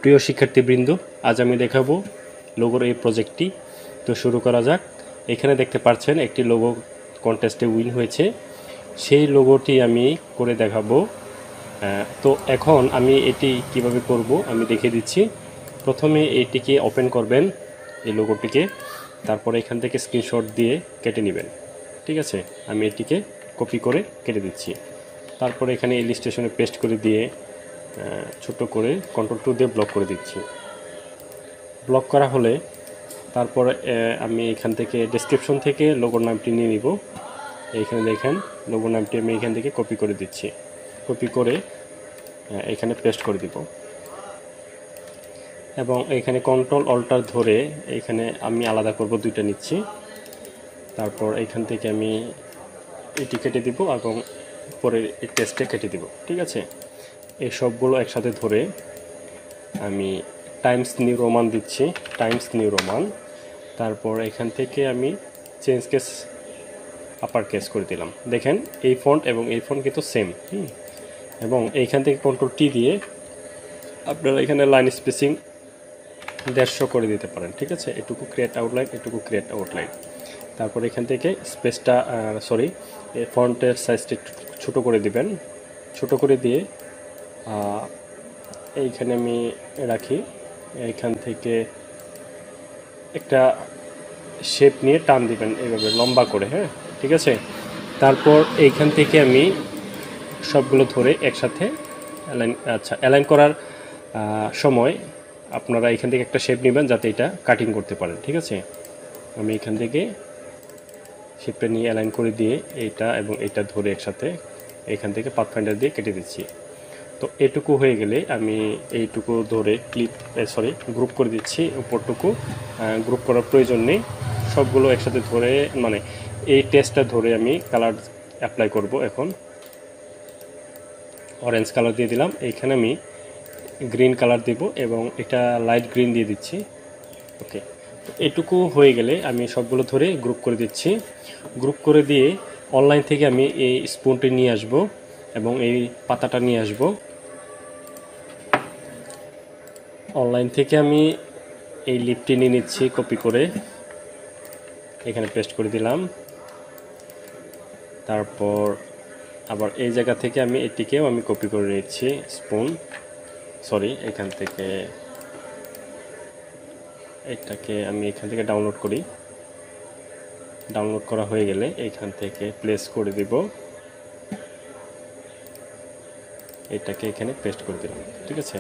প্রিয় শিক্ষার্থীবৃন্দ, আজ আমি দেখাবো লোগোর এই প্রজেক্টটি। তো শুরু করা যাক। এখানে দেখতে পাচ্ছেন একটি লোগো কন্টেস্টে উইন হয়েছে, সেই লোগোটি আমি করে দেখাবো। তো এখন আমি এটি কিভাবে করব আমি দেখিয়ে দিচ্ছি। প্রথমে এটিকে ওপেন করবেন, এই লোগোটিকে, তারপরে এখান থেকে স্ক্রিনশট দিয়ে কেটে নেবেন। ঠিক আছে, আমি এটিকে কপি করে কেটে দিচ্ছি। তারপরে এখানে ইলাস্ট্রেশনে পেস্ট করে দিয়ে ছোট করে Ctrl+2 দিয়ে ব্লক করে দিচ্ছি। ব্লক করা হলে তারপরে আমি এখান থেকে ডেসক্রিপশন থেকে লোগোর নামটি নিয়ে নিব। এইখানে দেখেন লোগোর নামটি আমি এখান থেকে কপি করে দিচ্ছি। কপি করে এখানে পেস্ট করে দিব এবং এখানে Ctrl+Alt ধরে এখানে আমি আলাদা করব, দুইটা নিচ্ছি। তারপর এখান থেকে আমি এটি কেটে দিব এবং পরে এই টেক্সটে কেটে দিব। ঠিক আছে, এই সবগুলো একসাথে ধরে আমি টাইমস নিউ রোমান দিচ্ছি, টাইমস নিউ রোমান। তারপর এখান থেকে আমি চেঞ্জ কেস আপার কেস করে দিলাম। দেখেন এই ফন্ট এবং এই ফন্ট কিন্তু সেম। এবং এইখান থেকে Ctrl+T দিয়ে আপনারা এখানে লাইন স্পেসিং 150 করে দিতে পারেন। ঠিক আছে, এটুকু ক্রিয়েট আউটলাইন, এটুকু ক্রিয়েট আউটলাইন। তারপর এখান থেকে স্পেসটা ফন্টের সাইজটা একটু ছোটো করে দিবেন। ছোট করে দিয়ে এইখানে আমি রাখি। এইখান থেকে একটা শেপ নিয়ে টান দিবেন এইভাবে লম্বা করে। হ্যাঁ, ঠিক আছে। তারপর এইখান থেকে আমি সবগুলো ধরে একসাথে অ্যালাইন করার সময় আপনারা এখান থেকে একটা শেপ নেবেন যাতে এটা কাটিং করতে পারেন। ঠিক আছে, আমি এখান থেকে শেপটা নিয়ে অ্যালাইন করে দিয়ে এইটা এবং এটা ধরে একসাথে এখান থেকে পাথফাইন্ডার দিয়ে কেটে দিচ্ছি। তো এটুকু হয়ে গেলে আমি এইটুকু ধরে গ্রুপ করে দিচ্ছি। উপরটুকু গ্রুপ করার প্রয়োজন নেই, সবগুলো একসাথে ধরে মানে এই টেক্সটটা ধরে আমি কালার অ্যাপ্লাই করব। এখন অরেঞ্জ কালার দিয়ে দিলাম, এইখানে আমি গ্রিন কালার দেব এবং এটা লাইট গ্রিন দিয়ে দিচ্ছি। ওকে, তো এটুকু হয়ে গেলে আমি সবগুলো ধরে গ্রুপ করে দিচ্ছি। গ্রুপ করে দিয়ে অনলাইন থেকে আমি এই স্পুনটি নিয়ে আসব এবং এই পাতাটা নিয়ে আসব। অনলাইন থেকে আমি এই লিপটি নিয়ে নিচ্ছি, কপি করে এখানে পেস্ট করে দিলাম। তারপর আবার এই জায়গা থেকে আমি এটিকেও আমি কপি করে নিচ্ছি, এখান থেকে এটাকে আমি এখান থেকে ডাউনলোড করি। ডাউনলোড করা হয়ে গেলে এখান থেকে প্লেস করে দিব, এটাকে এখানে পেস্ট করে দিলাম। ঠিক আছে,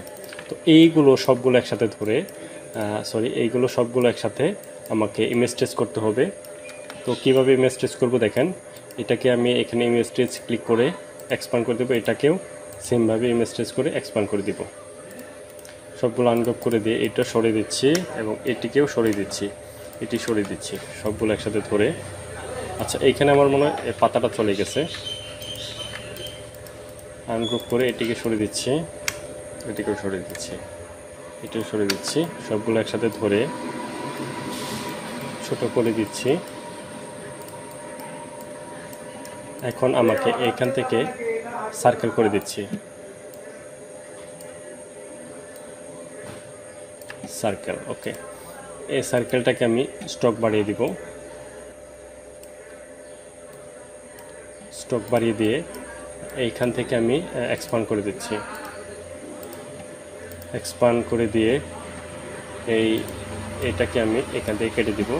তো এইগুলো সবগুলো একসাথে ধরে এইগুলো সবগুলো একসাথে আমাকে ইমেজ ট্রেস করতে হবে। তো কীভাবে ইমেজ ট্রেস করবো দেখেন, এটাকে আমি এখানে ইমেজ ট্রেস ক্লিক করে এক্সপান্ড করে দেবো, এটাকেও সেমভাবে ইমেজ ট্রেস করে এক্সপান্ড করে দিব। সবগুলো আনগ্রুপ করে দিয়ে এটা সরিয়ে দিচ্ছি এবং এটিকেও সরিয়ে দিচ্ছি, এটি সরিয়ে দিচ্ছি, সবগুলো একসাথে ধরে। আচ্ছা, এইখানে আমার মনে হয় পাতাটা চলে গেছে। আনগ্রুপ করে এটিকে সরিয়ে দিচ্ছি, এটিকেও সরিয়ে দিচ্ছি, এটিও সরিয়ে দিচ্ছি, সবগুলো একসাথে ধরে ছোট করে দিচ্ছি। এখন আমাকে এখান থেকে সার্কেল করে দিচ্ছি, সার্কেল। ওকে, এই সার্কেলটাকে আমি স্টক বাড়িয়ে দিব। স্টক বাড়িয়ে দিয়ে এইখান থেকে আমি এক্সপান্ড করে দিচ্ছি। এক্সপান্ড করে দিয়ে এইটাকে আমি এখান থেকে কেটে দিব।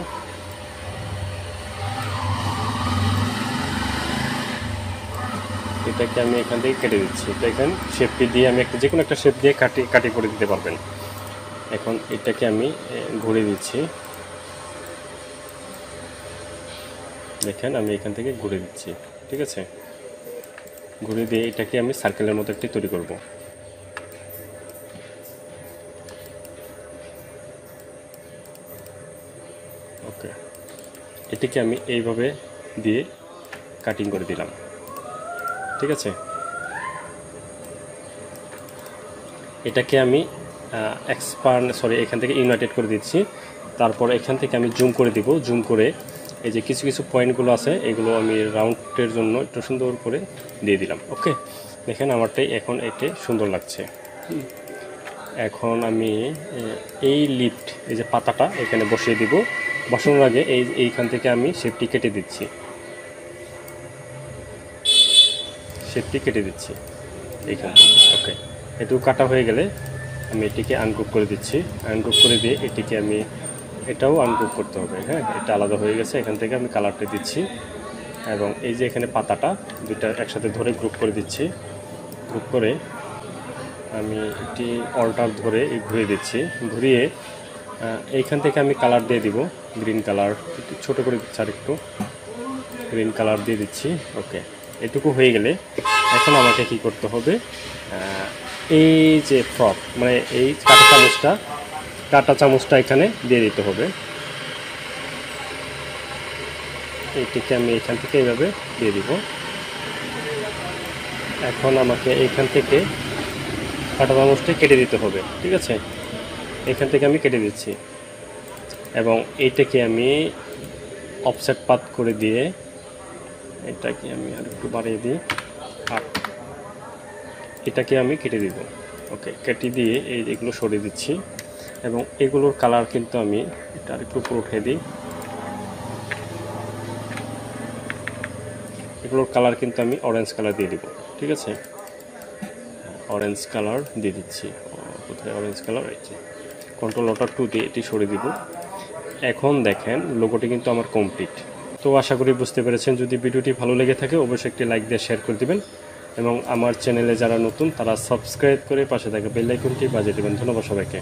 এটাকে আমি এখান থেকে কেটে দিচ্ছি। দেখেন শেপটি দিয়ে আমি যে কোনো একটা শেপ দিয়ে কাটি করে দিতে পারবেন। এখন এটাকে আমি ঘুরে দিচ্ছি, দেখেন আমি এখান থেকে ঘুরে দিচ্ছি। ঠিক আছে, ঘুরে দিয়ে এটাকে আমি সার্কেলের মতো একটি তৈরি করব। ওকে, এটিকে আমি এইভাবে দিয়ে কাটিং করে দিলাম। ঠিক আছে, এটাকে আমি এখান থেকে ইউনাইটেড করে দিচ্ছি। তারপর এখান থেকে আমি জুম করে দিব। জুম করে এই যে কিছু কিছু পয়েন্টগুলো আছে এগুলো আমি রাউন্ডের জন্য একটু সুন্দর করে দিয়ে দিলাম। ওকে, দেখেন আমারটাই এখন এটা সুন্দর লাগছে। এখন আমি এই লিফট, এই যে পাতাটা এখানে বসিয়ে দিব। বসানোর আগে এইখান থেকে আমি শেপটি কেটে দিচ্ছি, এইখান থেকে। ওকে, এটুকু কাটা হয়ে গেলে আমি এটিকে আনগ্রুপ করে দিচ্ছি। আনগ্রুপ করে দিয়ে এটিকে আমি এটাও আনগ্রুপ করতে হবে। হ্যাঁ, এটা আলাদা হয়ে গেছে। এখান থেকে আমি কালারটা দিচ্ছি এবং এই যে এখানে পাতাটা দুইটা একসাথে ধরে গ্রুপ করে দিচ্ছি। গ্রুপ করে আমি এটি অল্টার ধরে ঘুরিয়ে দিচ্ছি। ঘুরিয়ে এইখান থেকে আমি কালার দিয়ে দিব, গ্রিন কালার একটু ছোটো করে দিচ্ছি, আর একটু গ্রিন কালার দিয়ে দিচ্ছি। ওকে, এটুকু হয়ে গেলে এখন আমাকে কি করতে হবে, এই যে ফ্রক মানে এই কাঁটা চামচটা এখানে দিয়ে দিতে হবে। এইটিকে আমি এখান থেকে এইভাবে দিয়ে দিব। এখন আমাকে এইখান থেকে কাঁটা চামচটা কেটে দিতে হবে। ঠিক আছে, এখান থেকে আমি কেটে দিচ্ছি এবং এইটাকে আমি অফসেট পাত করে দিয়ে এটাকে আমি আর একটু বাড়িয়ে দিই আর এটাকে আমি কেটে দিব। ওকে, কেটে দিয়ে এগুলো সরিয়ে দিচ্ছি এবং এগুলোর কালার কিন্তু আমি এটা আর একটু উপরে উঠে দিই। এগুলোর কালার কিন্তু আমি অরেঞ্জ কালার দিয়ে দিব। ঠিক আছে, অরেঞ্জ কালার দিয়ে দিচ্ছি। কোথায় অরেঞ্জ কালার, এই যে কন্ট্রোল অল্টার 2 দিয়ে এটি সরিয়ে দিব। এখন দেখেন লোগোটি কিন্তু আমার কমপ্লিট। তো আশা করি বুঝতে পেরেছেন। যদি ভিডিওটি ভালো লেগে থাকে অবশ্যই একটি লাইক দিয়ে শেয়ার করে দিবেন এবং আমার চ্যানেলে যারা নতুন তারা সাবস্ক্রাইব করে পাশে থাকা বেল আইকনটি বাজিয়ে দেবেন। ধন্যবাদ সবাইকে।